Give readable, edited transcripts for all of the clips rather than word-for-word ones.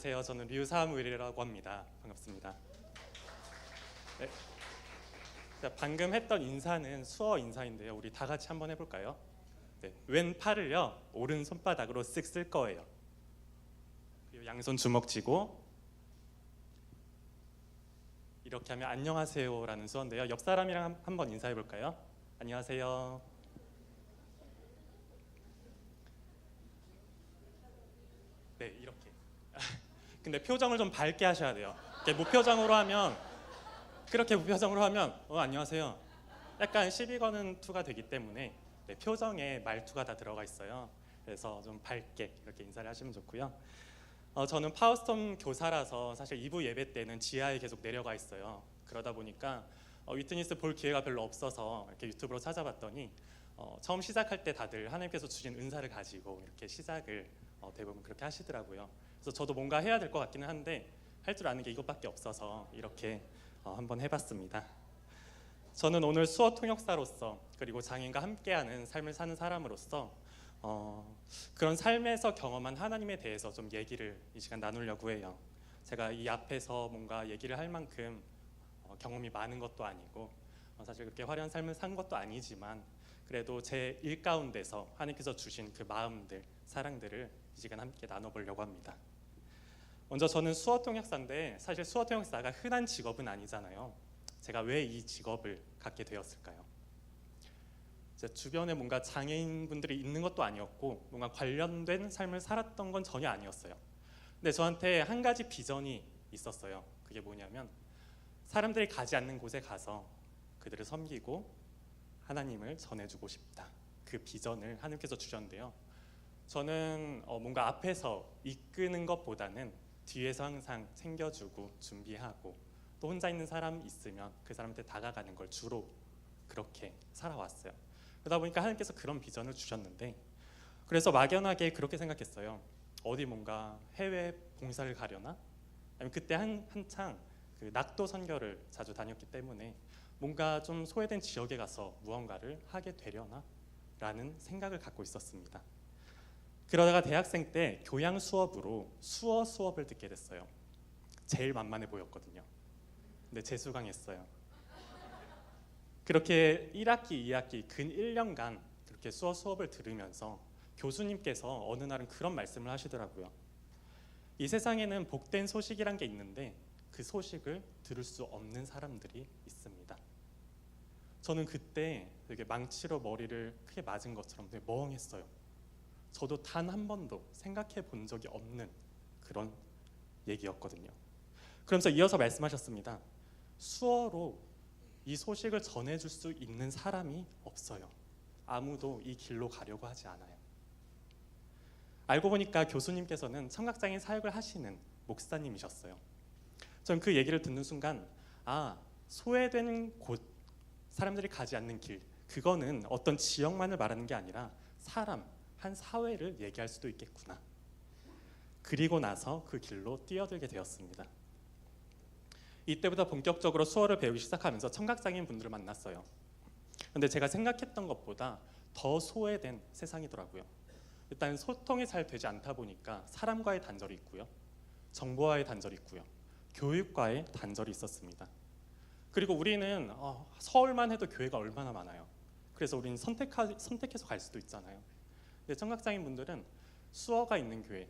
안녕하세요. 저는 류사무일이라고 합니다. 반갑습니다. 네. 자, 방금 했던 인사는 수어 인사인데요. 우리 다 같이 한번 해볼까요? 네. 왼 팔을요 오른 손바닥으로 쓱 쓸 거예요. 그리고 양손 주먹 쥐고 이렇게 하면 안녕하세요라는 수어인데요. 옆 사람이랑 한번 인사해 볼까요? 안녕하세요. 네, 이렇게. 근데 표정을 좀 밝게 하셔야 돼요. 이렇게 무표정으로 하면 그렇게 무표정으로 하면 안녕하세요. 약간 시비 거는 투가 되기 때문에 네, 표정에 말투가 다 들어가 있어요. 그래서 좀 밝게 이렇게 인사를 하시면 좋고요. 저는 파워스톰 교사라서 사실 2부 예배 때는 지하에 계속 내려가 있어요. 그러다 보니까 위트니스 볼 기회가 별로 없어서 이렇게 유튜브로 찾아봤더니 처음 시작할 때 다들 하나님께서 주신 은사를 가지고 이렇게 시작을 대부분 그렇게 하시더라고요. 그래서 저도 뭔가 해야 될 것 같기는 한데 할 줄 아는 게 이것밖에 없어서 이렇게 한번 해봤습니다. 저는 오늘 수어 통역사로서 그리고 장인과 함께하는 삶을 사는 사람으로서 그런 삶에서 경험한 하나님에 대해서 좀 얘기를 이 시간 나누려고 해요. 제가 이 앞에서 뭔가 얘기를 할 만큼 경험이 많은 것도 아니고 사실 그렇게 화려한 삶을 산 것도 아니지만 그래도 제 일 가운데서 하나님께서 주신 그 마음들, 사랑들을 이 시간 함께 나눠보려고 합니다. 먼저 저는 수어 통역사인데 사실 수어 통역사가 흔한 직업은 아니잖아요. 제가 왜 이 직업을 갖게 되었을까요? 제 주변에 뭔가 장애인분들이 있는 것도 아니었고 뭔가 관련된 삶을 살았던 건 전혀 아니었어요. 근데 저한테 한 가지 비전이 있었어요. 그게 뭐냐면 사람들이 가지 않는 곳에 가서 그들을 섬기고 하나님을 전해주고 싶다. 그 비전을 하나님께서 주셨는데요. 저는 뭔가 앞에서 이끄는 것보다는 뒤에서 항상 챙겨주고 준비하고 또 혼자 있는 사람 있으면 그 사람한테 다가가는 걸 주로 그렇게 살아왔어요. 그러다 보니까 하나님께서 그런 비전을 주셨는데 그래서 막연하게 그렇게 생각했어요. 어디 뭔가 해외 봉사를 가려나? 아니면 그때 한창 그 낙도 선교를 자주 다녔기 때문에 뭔가 좀 소외된 지역에 가서 무언가를 하게 되려나? 라는 생각을 갖고 있었습니다. 그러다가 대학생 때 교양 수업으로 수어 수업을 듣게 됐어요. 제일 만만해 보였거든요. 근데 재수강했어요. 그렇게 1학기, 2학기 근 1년간 그렇게 수어 수업을 들으면서 교수님께서 어느 날은 그런 말씀을 하시더라고요. 이 세상에는 복된 소식이란 게 있는데 그 소식을 들을 수 없는 사람들이 있습니다. 저는 그때 되게 망치로 머리를 크게 맞은 것처럼 되게 멍했어요. 저도 단 한 번도 생각해 본 적이 없는 그런 얘기였거든요. 그러면서 이어서 말씀하셨습니다. 수어로 이 소식을 전해줄 수 있는 사람이 없어요. 아무도 이 길로 가려고 하지 않아요. 알고 보니까 교수님께서는 청각장애인 사역을 하시는 목사님이셨어요. 전 그 얘기를 듣는 순간 소외된 곳, 사람들이 가지 않는 길, 그거는 어떤 지역만을 말하는 게 아니라 사람, 한 사회를 얘기할 수도 있겠구나. 그리고 나서 그 길로 뛰어들게 되었습니다. 이때부터 본격적으로 수어를 배우기 시작하면서 청각장애인 분들을 만났어요. 근데 제가 생각했던 것보다 더 소외된 세상이더라고요. 일단 소통이 잘 되지 않다 보니까 사람과의 단절이 있고요. 정보와의 단절이 있고요. 교육과의 단절이 있었습니다. 그리고 우리는 서울만 해도 교회가 얼마나 많아요. 그래서 우리는 선택해서 갈 수도 있잖아요. 근데 청각장애인 분들은 수어가 있는 교회,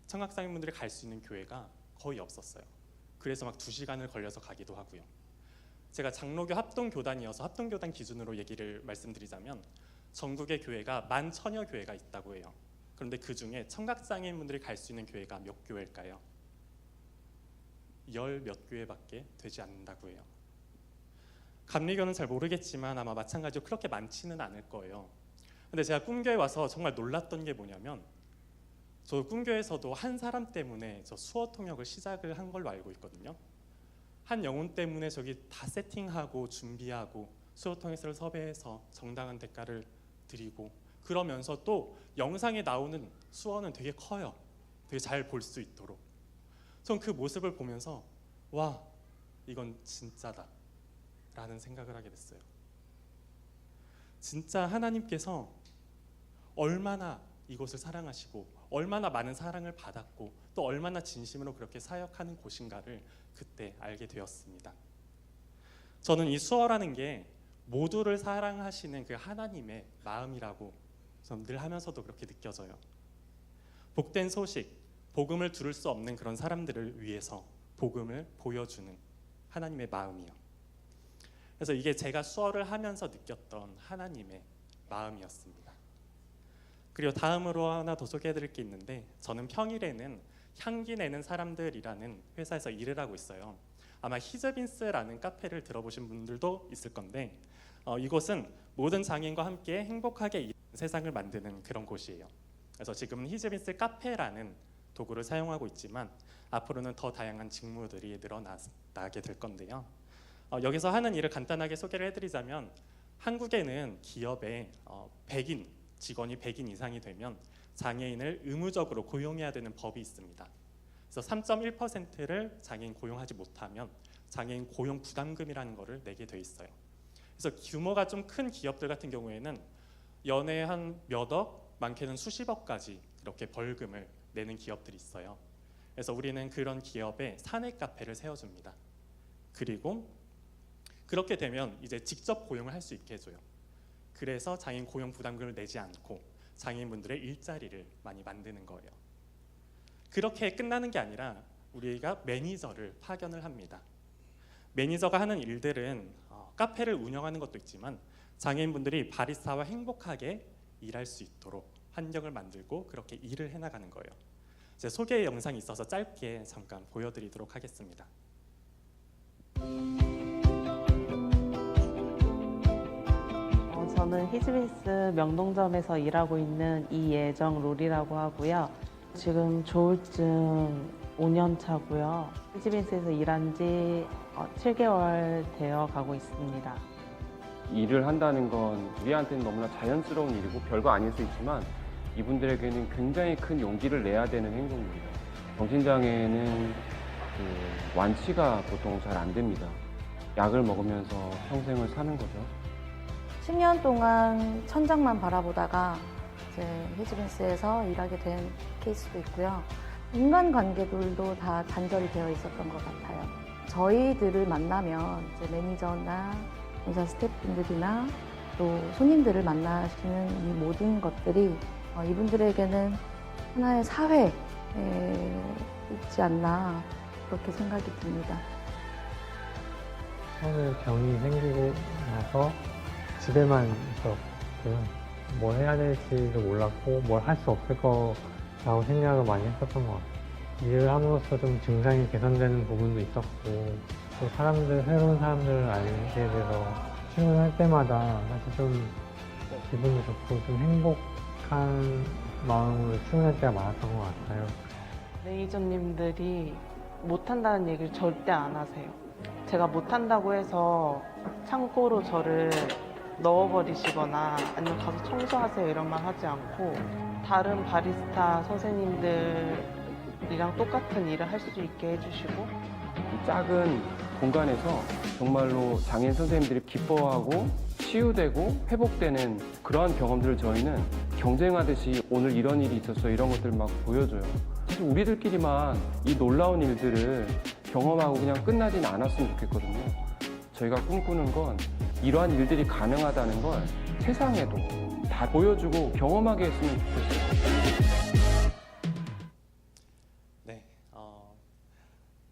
청각장애인 분들이 갈 수 있는 교회가 거의 없었어요. 그래서 막 2시간을 걸려서 가기도 하고요. 제가 장로교 합동교단이어서 합동교단 기준으로 얘기를 말씀드리자면 전국의 교회가 10,000여 교회가 있다고 해요. 그런데 그 중에 청각장애인 분들이 갈 수 있는 교회가 몇 교회일까요? 10몇 교회밖에 되지 않는다고 해요. 감리교는 잘 모르겠지만 아마 마찬가지로 그렇게 많지는 않을 거예요. 근데 제가 꿈교에 와서 정말 놀랐던 게 뭐냐면 저 꿈교에서도 한 사람 때문에 저 수어 통역을 시작을 한 걸로 알고 있거든요. 한 영혼 때문에 저기 다 세팅하고 준비하고 수어 통역사를 섭외해서 정당한 대가를 드리고 그러면서 또 영상에 나오는 수어는 되게 커요. 되게 잘 볼 수 있도록. 전 그 모습을 보면서 와, 이건 진짜다 라는 생각을 하게 됐어요. 진짜 하나님께서 얼마나 이곳을 사랑하시고 얼마나 많은 사랑을 받았고 또 얼마나 진심으로 그렇게 사역하는 곳인가를 그때 알게 되었습니다. 저는 이 수어라는 게 모두를 사랑하시는 그 하나님의 마음이라고 저는 늘 하면서도 그렇게 느껴져요. 복된 소식, 복음을 들을 수 없는 그런 사람들을 위해서 복음을 보여주는 하나님의 마음이요. 그래서 이게 제가 수어를 하면서 느꼈던 하나님의 마음이었습니다. 그리고 다음으로 하나 더 소개해드릴 게 있는데, 저는 평일에는 향기 내는 사람들이라는 회사에서 일을 하고 있어요. 아마 히즈빈스라는 카페를 들어보신 분들도 있을 건데, 이곳은 모든 장애인과 함께 행복하게 세상을 만드는 그런 곳이에요. 그래서 지금은 히즈빈스 카페라는 도구를 사용하고 있지만 앞으로는 더 다양한 직무들이 늘어나게 될 건데요. 여기서 하는 일을 간단하게 소개를 해드리자면, 한국에는 기업에 직원이 100인 이상이 되면 장애인을 의무적으로 고용해야 되는 법이 있습니다. 그래서 3.1%를 장애인 고용하지 못하면 장애인 고용 부담금이라는 것을 내게 돼 있어요. 그래서 규모가 좀 큰 기업들 같은 경우에는 연에 한 몇 억, 많게는 수십억까지 이렇게 벌금을 내는 기업들이 있어요. 그래서 우리는 그런 기업에 사내 카페를 세워줍니다. 그리고 그렇게 되면 이제 직접 고용을 할 수 있게 해줘요. 그래서 장애인 고용 부담금을 내지 않고 장애인분들의 일자리를 많이 만드는 거예요. 그렇게 끝나는 게 아니라 우리가 매니저를 파견을 합니다. 매니저가 하는 일들은 카페를 운영하는 것도 있지만 장애인분들이 바리스타와 행복하게 일할 수 있도록 환경을 만들고 그렇게 일을 해나가는 거예요. 제 소개 영상이 있어서 짧게 잠깐 보여드리도록 하겠습니다. 저는 히즈빈스 명동점에서 일하고 있는 이예정 롤이라고 하고요. 지금 조울증 5년 차고요. 히즈빈스에서 일한 지 7개월 되어 가고 있습니다. 일을 한다는 건 우리한테는 너무나 자연스러운 일이고 별거 아닐 수 있지만 이분들에게는 굉장히 큰 용기를 내야 되는 행동입니다. 정신장애는 완치가 보통 잘 안 됩니다. 약을 먹으면서 평생을 사는 거죠. 10년 동안 천장만 바라보다가 이제 히즈빈스에서 일하게 된 케이스도 있고요. 인간관계들도 다 단절이 되어 있었던 것 같아요. 저희들을 만나면 이제 매니저나 본사 스태프분들이나 또 손님들을 만나시는 이 모든 것들이 이분들에게는 하나의 사회에 있지 않나 그렇게 생각이 듭니다. 처음에 병이 생기고 나서 집에만 있었고요. 뭘 해야 될지도 몰랐고 뭘 할 수 없을 거라고 생각을 많이 했었던 것 같아요. 일을 함으로써 좀 증상이 개선되는 부분도 있었고 또 새로운 사람들을 알게 돼서 출근할 때마다 사실 좀 기분도 좋고 좀 행복한 마음으로 출근할 때가 많았던 것 같아요. 매니저님들이 못한다는 얘기를 절대 안 하세요. 제가 못한다고 해서 창고로 저를 넣어버리시거나 아니면 가서 청소하세요 이런 말 하지 않고 다른 바리스타 선생님들이랑 똑같은 일을 할 수 있게 해주시고 이 작은 공간에서 정말로 장애인 선생님들이 기뻐하고 치유되고 회복되는 그러한 경험들을 저희는 경쟁하듯이 오늘 이런 일이 있었어 이런 것들을 막 보여줘요. 사실 우리들끼리만 이 놀라운 일들을 경험하고 그냥 끝나진 않았으면 좋겠거든요. 저희가 꿈꾸는 건 이러한 일들이 가능하다는 걸 세상에도 다 보여주고 경험하게 했으면 좋겠어요. 네,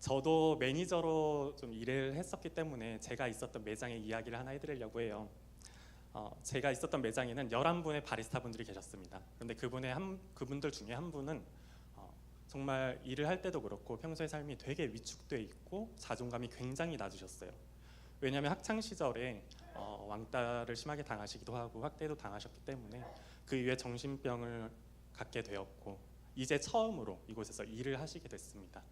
저도 매니저로 좀 일을 했었기 때문에 제가 있었던 매장의 이야기를 하나 해드리려고 해요. 제가 있었던 매장에는 11분의 바리스타 분들이 계셨습니다. 그런데 그분들 중에 한 분은 정말 일을 할 때도 그렇고 평소의 삶이 되게 위축돼 있고 자존감이 굉장히 낮으셨어요. 왜냐하면 학창 시절에 왕따를 심하게 당하시기도 하고 학대도 당하셨기 때문에 그 이후에 정신병을 갖게 되었고 이제 처음으로 이곳에서 일을 하시게 됐습니다.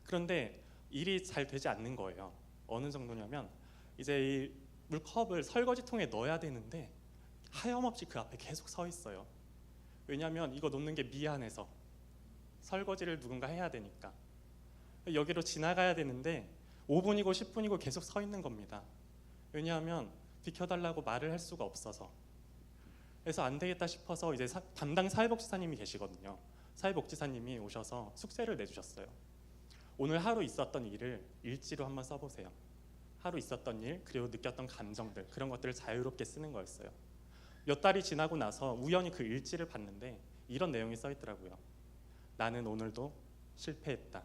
그런데 일이 잘 되지 않는 거예요. 어느 정도냐면 이제 이 물컵을 설거지통에 넣어야 되는데 하염없이 그 앞에 계속 서 있어요. 왜냐하면 이거 놓는 게 미안해서 설거지를 누군가 해야 되니까 여기로 지나가야 되는데 5분이고 10분이고 계속 서 있는 겁니다. 왜냐하면 비켜달라고 말을 할 수가 없어서. 그래서 안 되겠다 싶어서 이제 담당 사회복지사님이 계시거든요. 사회복지사님이 오셔서 숙제를 내주셨어요. 오늘 하루 있었던 일을 일지로 한번 써보세요. 하루 있었던 일, 그리고 느꼈던 감정들, 그런 것들을 자유롭게 쓰는 거였어요. 몇 달이 지나고 나서 우연히 그 일지를 봤는데 이런 내용이 써 있더라고요. 나는 오늘도 실패했다.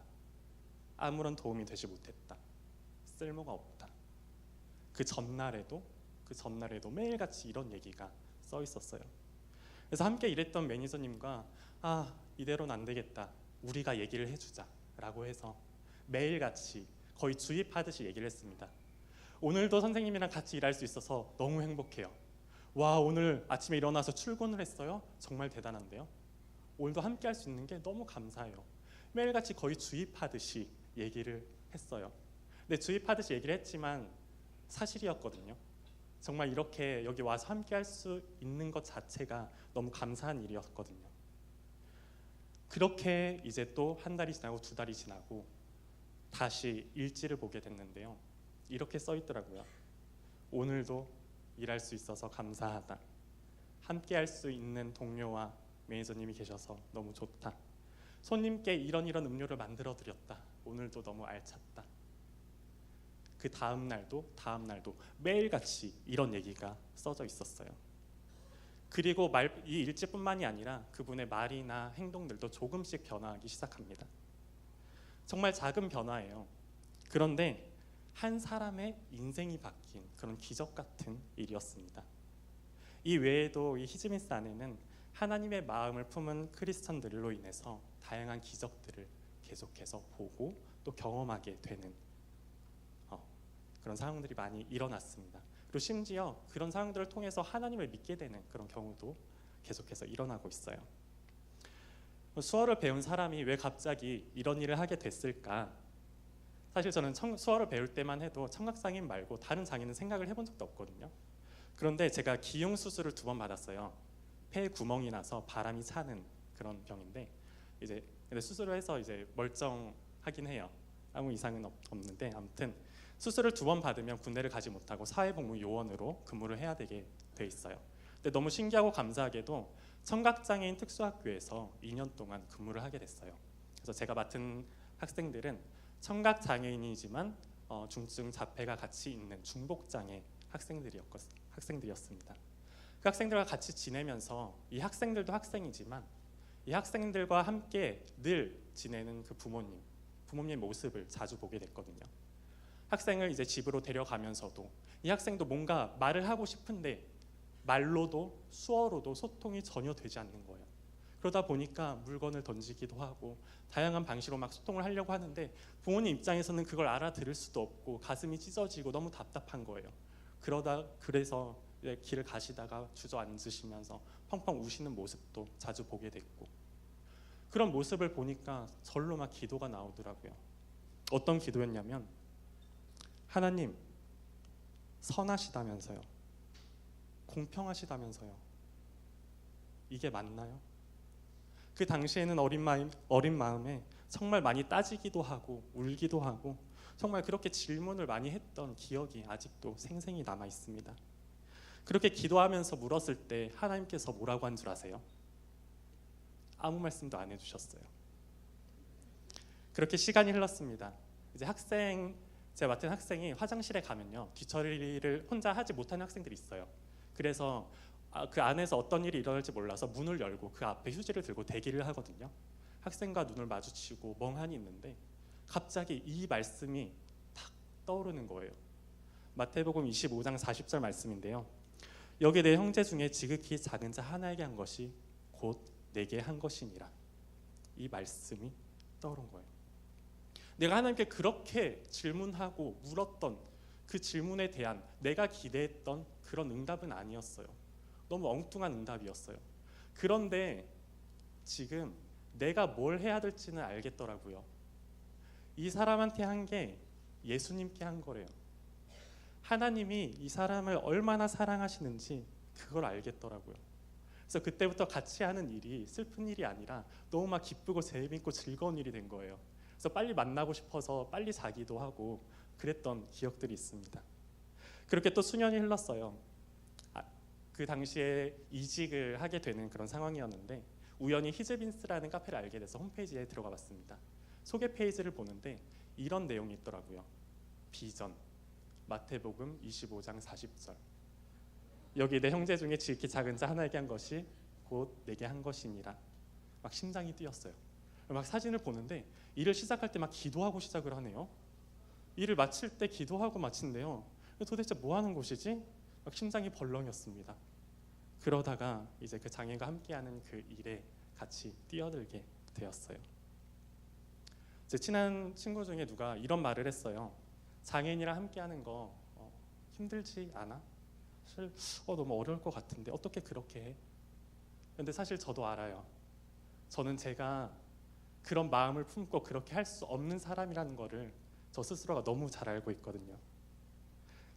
아무런 도움이 되지 못했다. 쓸모가 없다. 그 전날에도 매일같이 이런 얘기가 써 있었어요. 그래서 함께 일했던 매니저님과 이대로는 안 되겠다. 우리가 얘기를 해주자 라고 해서 매일같이 거의 주입하듯이 얘기를 했습니다. 오늘도 선생님이랑 같이 일할 수 있어서 너무 행복해요. 와, 오늘 아침에 일어나서 출근을 했어요? 정말 대단한데요. 오늘도 함께 할 수 있는 게 너무 감사해요. 매일같이 거의 주입하듯이 얘기를 했어요. 근데 주입하듯이 얘기를 했지만 사실이었거든요. 정말 이렇게 여기 와서 함께 할 수 있는 것 자체가 너무 감사한 일이었거든요. 그렇게 이제 또 한 달이 지나고 두 달이 지나고 다시 일지를 보게 됐는데요. 이렇게 써 있더라고요. 오늘도 일할 수 있어서 감사하다. 함께 할 수 있는 동료와 매니저님이 계셔서 너무 좋다. 손님께 이런 음료를 만들어 드렸다. 오늘도 너무 알찼다. 그 다음 날도 매일같이 이런 얘기가 써져 있었어요. 그리고 이 일지뿐만이 아니라 그분의 말이나 행동들도 조금씩 변화하기 시작합니다. 정말 작은 변화예요. 그런데 한 사람의 인생이 바뀐 그런 기적 같은 일이었습니다. 이 외에도 이 히즈미스 안에는 하나님의 마음을 품은 크리스천들로 인해서 다양한 기적들을 계속해서 보고 또 경험하게 되는 그런 상황들이 많이 일어났습니다. 그리고 심지어 그런 상황들을 통해서 하나님을 믿게 되는 그런 경우도 계속해서 일어나고 있어요. 수어를 배운 사람이 왜 갑자기 이런 일을 하게 됐을까? 사실 저는 수어를 배울 때만 해도 청각장애인 말고 다른 장애는 생각을 해본 적도 없거든요. 그런데 제가 기흉 수술을 2번 받았어요. 폐에 구멍이 나서 바람이 차는 그런 병인데 근데 수술을 해서 이제 멀쩡하긴 해요. 아무 이상은 없는데 아무튼 수술을 2번 받으면 군대를 가지 못하고 사회복무요원으로 근무를 해야 되게 돼 있어요. 근데 너무 신기하고 감사하게도 청각장애인 특수학교에서 2년 동안 근무를 하게 됐어요. 그래서 제가 맡은 학생들은 청각장애인이지만 중증 자폐가 같이 있는 중복장애 학생들이었습니다. 그 학생들과 같이 지내면서 이 학생들도 학생이지만 이 학생들과 함께 늘 지내는 그 부모님 모습을 자주 보게 됐거든요. 학생을 이제 집으로 데려가면서도 이 학생도 뭔가 말을 하고 싶은데 말로도 수어로도 소통이 전혀 되지 않는 거예요. 그러다 보니까 물건을 던지기도 하고 다양한 방식으로 막 소통을 하려고 하는데 부모님 입장에서는 그걸 알아들을 수도 없고 가슴이 찢어지고 너무 답답한 거예요. 그래서 길을 가시다가 주저앉으시면서 펑펑 우시는 모습도 자주 보게 됐고 그런 모습을 보니까 절로 막 기도가 나오더라고요. 어떤 기도였냐면 하나님 선하시다면서요. 공평하시다면서요. 이게 맞나요? 그 당시에는 어린 마음에 정말 많이 따지기도 하고 울기도 하고 정말 그렇게 질문을 많이 했던 기억이 아직도 생생히 남아 있습니다. 그렇게 기도하면서 물었을 때 하나님께서 뭐라고 한 줄 아세요? 아무 말씀도 안 해주셨어요. 그렇게 시간이 흘렀습니다. 이제 제가 맡은 학생이 화장실에 가면요 뒤처리를 혼자 하지 못하는 학생들이 있어요. 그래서 그 안에서 어떤 일이 일어날지 몰라서 문을 열고 그 앞에 휴지를 들고 대기를 하거든요. 학생과 눈을 마주치고 멍하니 있는데 갑자기 이 말씀이 탁 떠오르는 거예요. 마태복음 25장 40절 말씀인데요. 여기 내 형제 중에 지극히 작은 자 하나에게 한 것이 곧 내게 한 것이니라. 이 말씀이 떠오른 거예요. 내가 하나님께 그렇게 질문하고 물었던 그 질문에 대한 내가 기대했던 그런 응답은 아니었어요. 너무 엉뚱한 응답이었어요. 그런데 지금 내가 뭘 해야 될지는 알겠더라고요. 이 사람한테 한 게 예수님께 한 거래요. 하나님이 이 사람을 얼마나 사랑하시는지 그걸 알겠더라고요. 그래서 그때부터 같이 하는 일이 슬픈 일이 아니라 너무 막 기쁘고 재밌고 즐거운 일이 된 거예요. 그래서 빨리 만나고 싶어서 빨리 자기도 하고 그랬던 기억들이 있습니다. 그렇게 또 수년이 흘렀어요. 그 당시에 이직을 하게 되는 그런 상황이었는데 우연히 히즈빈스라는 카페를 알게 돼서 홈페이지에 들어가 봤습니다. 소개 페이지를 보는데 이런 내용이 있더라고요. 비전, 마태복음 25장 40절. 여기 내 형제 중에 지극히 작은 자 하나에게 한 것이 곧 내게 한 것이니라. 막 심장이 뛰었어요. 막 사진을 보는데 일을 시작할 때 막 기도하고 시작을 하네요. 일을 마칠 때 기도하고 마친대요. 도대체 뭐 하는 곳이지? 막 심장이 벌렁였습니다. 그러다가 이제 그 장애인과 함께하는 그 일에 같이 뛰어들게 되었어요. 제 친한 친구 중에 누가 이런 말을 했어요. 장애인이랑 함께하는 거 힘들지 않아? 사실 너무 어려울 것 같은데 어떻게 그렇게 해? 근데 사실 저도 알아요. 저는 제가 그런 마음을 품고 그렇게 할 수 없는 사람이라는 거를 저 스스로가 너무 잘 알고 있거든요.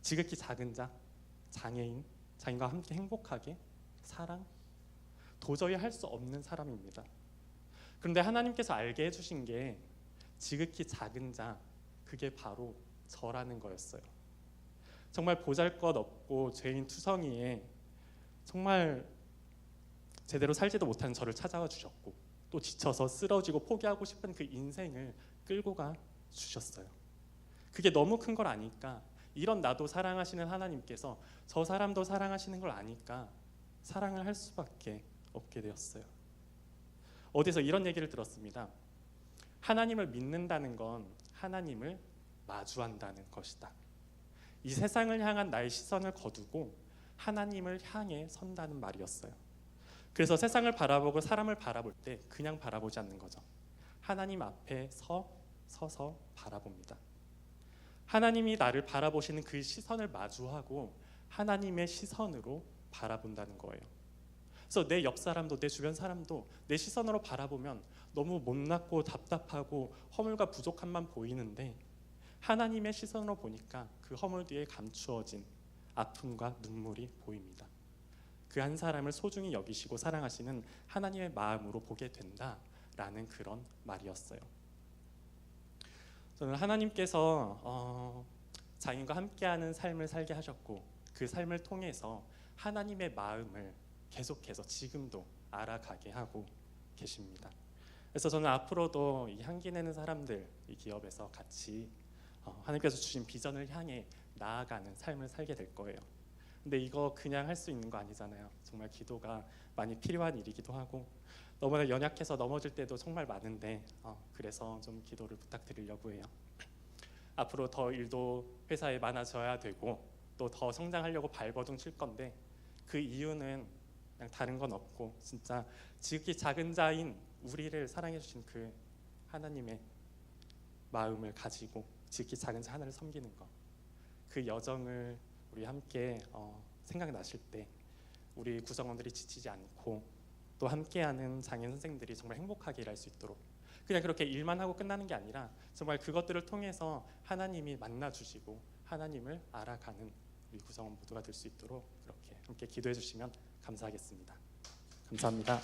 지극히 작은 자, 장애인과 함께 행복하게 사랑, 도저히 할 수 없는 사람입니다. 그런데 하나님께서 알게 해주신 게 지극히 작은 자, 그게 바로 저라는 거였어요. 정말 보잘것없고 죄인 투성이에 정말 제대로 살지도 못하는 저를 찾아와 주셨고 또 지쳐서 쓰러지고 포기하고 싶은 그 인생을 끌고 가 주셨어요. 그게 너무 큰 걸 아니까 이런 나도 사랑하시는 하나님께서 저 사람도 사랑하시는 걸 아니까 사랑을 할 수밖에 없게 되었어요. 어디서 이런 얘기를 들었습니다. 하나님을 믿는다는 건 하나님을 마주한다는 것이다. 이 세상을 향한 나의 시선을 거두고 하나님을 향해 선다는 말이었어요. 그래서 세상을 바라보고 사람을 바라볼 때 그냥 바라보지 않는 거죠. 하나님 앞에 서서 바라봅니다. 하나님이 나를 바라보시는 그 시선을 마주하고 하나님의 시선으로 바라본다는 거예요. 그래서 내 옆 사람도 내 주변 사람도 내 시선으로 바라보면 너무 못났고 답답하고 허물과 부족함만 보이는데 하나님의 시선으로 보니까 그 허물 뒤에 감추어진 아픔과 눈물이 보입니다. 그 한 사람을 소중히 여기시고 사랑하시는 하나님의 마음으로 보게 된다라는 그런 말이었어요. 저는 하나님께서 장인과 함께하는 삶을 살게 하셨고 그 삶을 통해서 하나님의 마음을 계속해서 지금도 알아가게 하고 계십니다. 그래서 저는 앞으로도 이 향기 내는 사람들 이 기업에서 같이 하나님께서 주신 비전을 향해 나아가는 삶을 살게 될 거예요. 근데 이거 그냥 할 수 있는 거 아니잖아요. 정말 기도가 많이 필요한 일이기도 하고 너무나 연약해서 넘어질 때도 정말 많은데 그래서 좀 기도를 부탁드리려고 해요. 앞으로 더 일도 회사에 많아져야 되고 또 더 성장하려고 발버둥 칠 건데 그 이유는 그냥 다른 건 없고 진짜 지극히 작은 자인 우리를 사랑해 주신 그 하나님의 마음을 가지고 지극히 작은 자 하나를 섬기는 것, 그 여정을 우리 함께 생각나실 때 우리 구성원들이 지치지 않고 또 함께하는 장애인 선생님들이 정말 행복하게 일할 수 있도록 그냥 그렇게 일만 하고 끝나는 게 아니라 정말 그것들을 통해서 하나님이 만나주시고 하나님을 알아가는 우리 구성원 모두가 될 수 있도록 그렇게 함께 기도해 주시면 감사하겠습니다. 감사합니다.